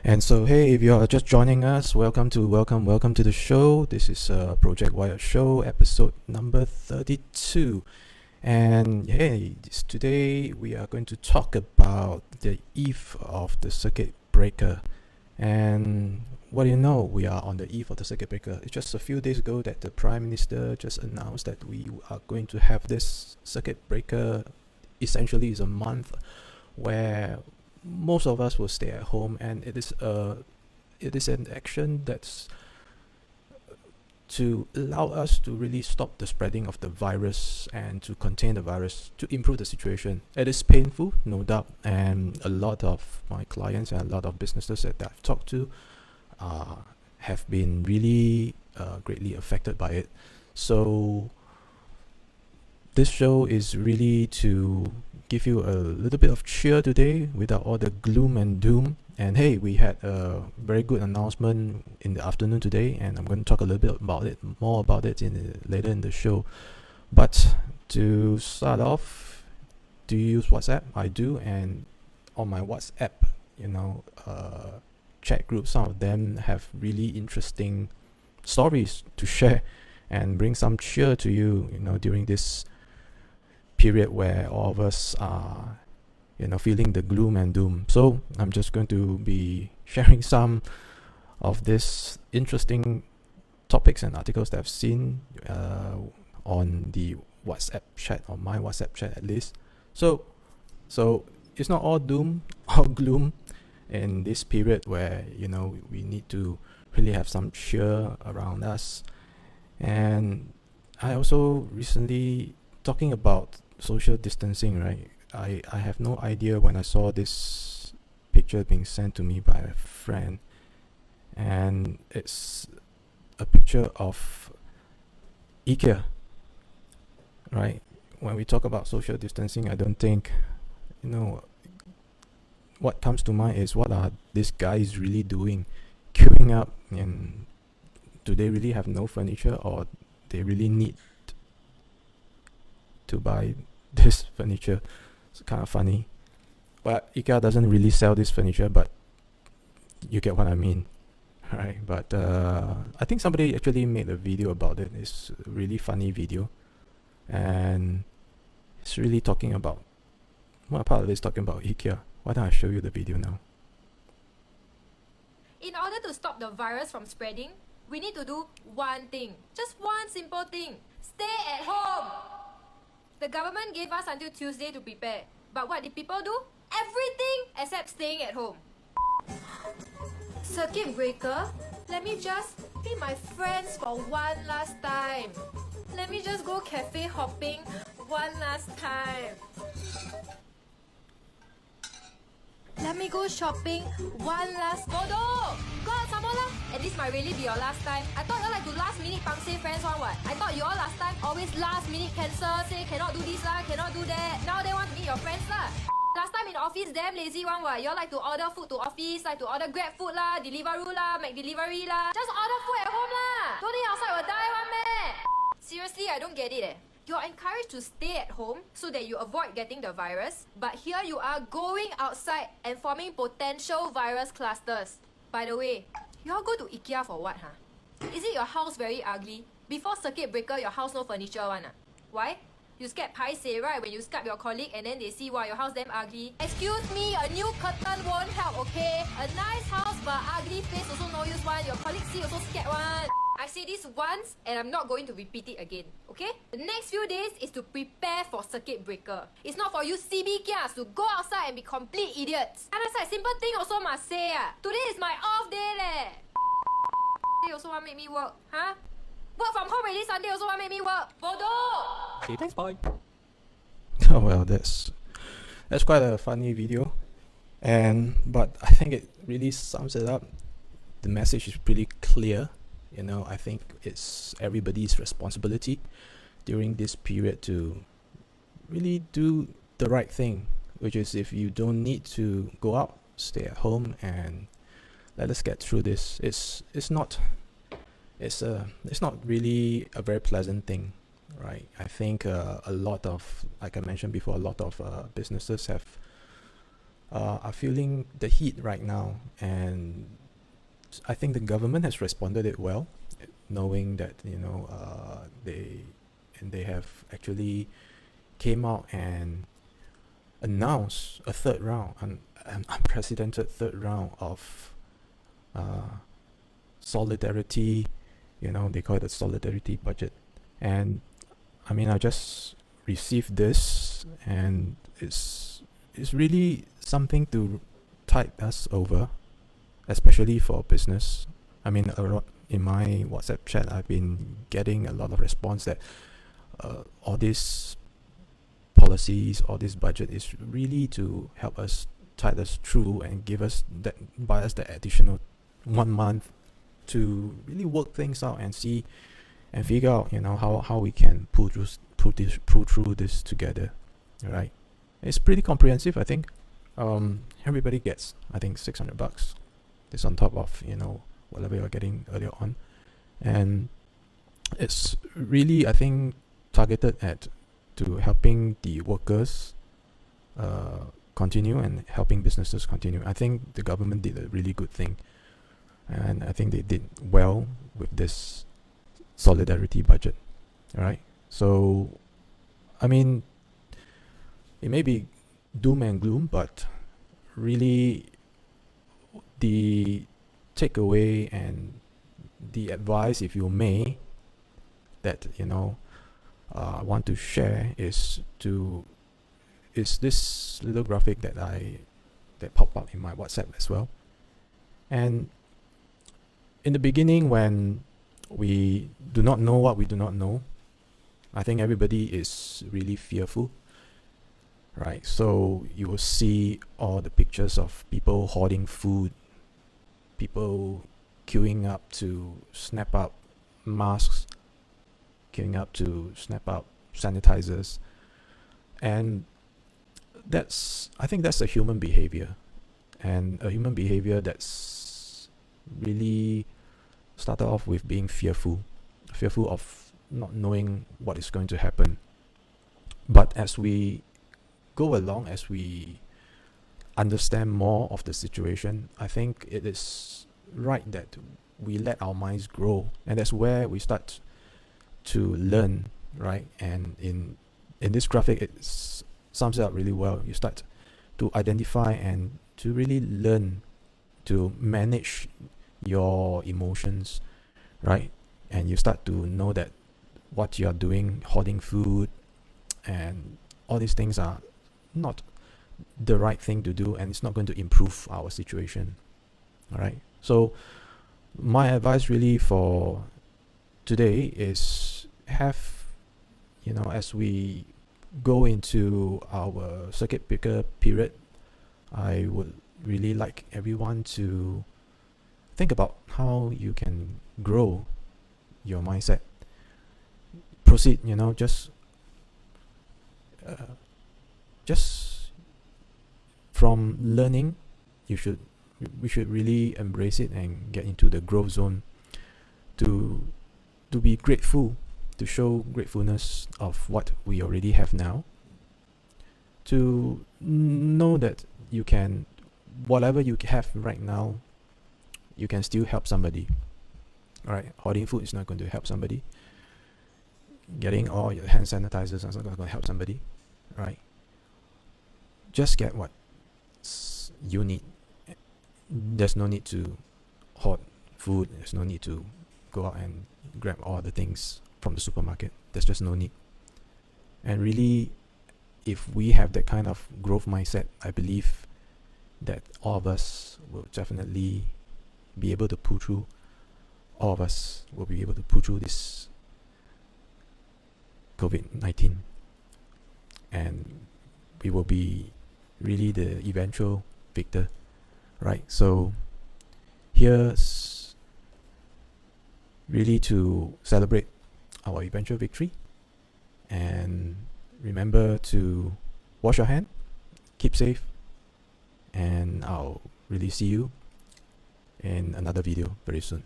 And so, hey, if you are just joining us, welcome to the show. This is Project WYAT Show, episode number 32. And hey, today we are going to talk about the eve of the circuit breaker. And what do you know? We are on the eve of the circuit breaker. It's just a few days ago that the Prime Minister just announced that we are going to have this circuit breaker. Essentially, is a month where most of us will stay at home, and it is an action that's to allow us to really stop the spreading of the virus and to contain the virus, to improve the situation. It is painful, no doubt, and a lot of my clients and a lot of businesses that I've talked to have been really greatly affected by it. So this show is really to give you a little bit of cheer today without all the gloom and doom. And hey, we had a very good announcement in the afternoon today, and I'm going to talk a little bit more about it later in the show. But to start off, do you use WhatsApp? I do, and on my WhatsApp, chat group, some of them have really interesting stories to share and bring some cheer to you, during this period where all of us are feeling the gloom and doom. So I'm just going to be sharing some of this interesting topics and articles that I've seen on the WhatsApp chat, on my WhatsApp chat at least. So it's not all doom or gloom in this period where we need to really have some cheer around us. And I also recently, talking about social distancing, right? I have no idea when I saw this picture being sent to me by a friend, and it's a picture of IKEA, right? When we talk about social distancing, I don't think, what comes to mind is, what are these guys really doing, queuing up, and do they really have no furniture, or they really need to buy this furniture? It's kind of funny. But IKEA doesn't really sell this furniture, but you get what I mean, right? But I think somebody actually made a video about it. It's a really funny video, and it's really talking about, one part of it is talking about IKEA. Why don't I show you the video now? In order to stop the virus from spreading, we need to do one thing. Just one simple thing. Stay at home. The government gave us until Tuesday to prepare. But what did people do? Everything except staying at home. Circuit breaker? Let me just meet my friends for one last time. Let me just go cafe hopping one last time. Let me go shopping one last bodoh. Go out some more lah. And this might really be your last time. I thought you all like to last minute pangseh friends one what. I thought you all last time always last minute cancel, say cannot do this lah, cannot do that. Now they want to meet your friends lah. Last time in office damn lazy one what. You all like to order food to office, like to order Grab food lah, Deliveroo lah, McDelivery lah. Just order food at home lah. Don't think outside will die one meh. Seriously, I don't get it eh. You're encouraged to stay at home so that you avoid getting the virus, but here you are going outside and forming potential virus clusters. By the way, you all go to IKEA for what, huh? Is it your house very ugly? Before circuit breaker, your house no furniture one, ah? Why? You scared paiseh, right? When you Skype your colleague and then they see, wow, your house damn ugly. Excuse me, a new curtain won't help, okay? A nice house but ugly face also no use one. Your colleague see also scared one. I say this once and I'm not going to repeat it again, okay? The next few days is to prepare for circuit breaker. It's not for you CB kias to go outside and be complete idiots. And that's a simple thing also must say ah. Today is my off day leh. They also want to make me work, huh? Work from home already, Sunday also want to make me work. Bodoh! Okay, thanks, bye. Oh well, that's quite a funny video, but I think it really sums it up. The message is pretty clear. I think it's everybody's responsibility during this period to really do the right thing, which is, if you don't need to go out, stay at home and let us get through this. It's not really a very pleasant thing, right? I think a lot of, like I mentioned before, a lot of businesses have are feeling the heat right now, and I think the government has responded it well, knowing that they have actually came out and announced a third round, an unprecedented third round of solidarity. They call it a solidarity budget, and I mean, I just received this, and it's really something to tide us over, especially for business. I mean, in my WhatsApp chat, I've been getting a lot of response that all these policies, all this budget is really to help us tide us through and buy us the additional 1 month to really work things out and see and figure out how we can pull through this together, right? It's pretty comprehensive, I think. Everybody gets, I think, $600. This on top of whatever you're getting earlier on, and it's really, I think, targeted to helping the workers continue and helping businesses continue. I think the government did a really good thing, and I think they did well with this solidarity budget. All right, so I mean, it may be doom and gloom, but really the takeaway and the advice, if you may, that I want to share is this little graphic that popped up in my WhatsApp as well. And in the beginning, when we do not know what we do not know, I think everybody is really fearful, right? So you will see all the pictures of people hoarding food, people queuing up to snap up masks, queuing up to snap up sanitizers, and I think that's a human behavior, and a human behavior that's really started off with being fearful of not knowing what is going to happen. But as we go along, as we understand more of the situation, I think it is right that we let our minds grow, and that's where we start to learn, right? And in this graphic, it sums it up really well. You start to identify and to really learn to manage your emotions, right? And you start to know that what you are doing, hoarding food and all these things, are not the right thing to do, and it's not going to improve our situation. All right, so my advice really for today is have, as we go into our circuit breaker period, I would really like everyone to think about how you can grow your mindset. Proceed, just from learning, we should really embrace it and get into the growth zone to be grateful, to show gratefulness of what we already have now, to know that you can, whatever you have right now, you can still help somebody. All right, hoarding food is not going to help somebody. Getting all your hand sanitizers is not going to help somebody, right? Just get what you need. There's no need to hoard food. There's no need to go out and grab all the things from the supermarket. There's just no need. And really, if we have that kind of growth mindset, I believe that all of us will definitely be able to pull through. All of us will be able to pull through this COVID-19, and we will be really the eventual victor, right? So here's really to celebrate our eventual victory, and remember to wash your hand, keep safe, and I'll really see you in another video very soon.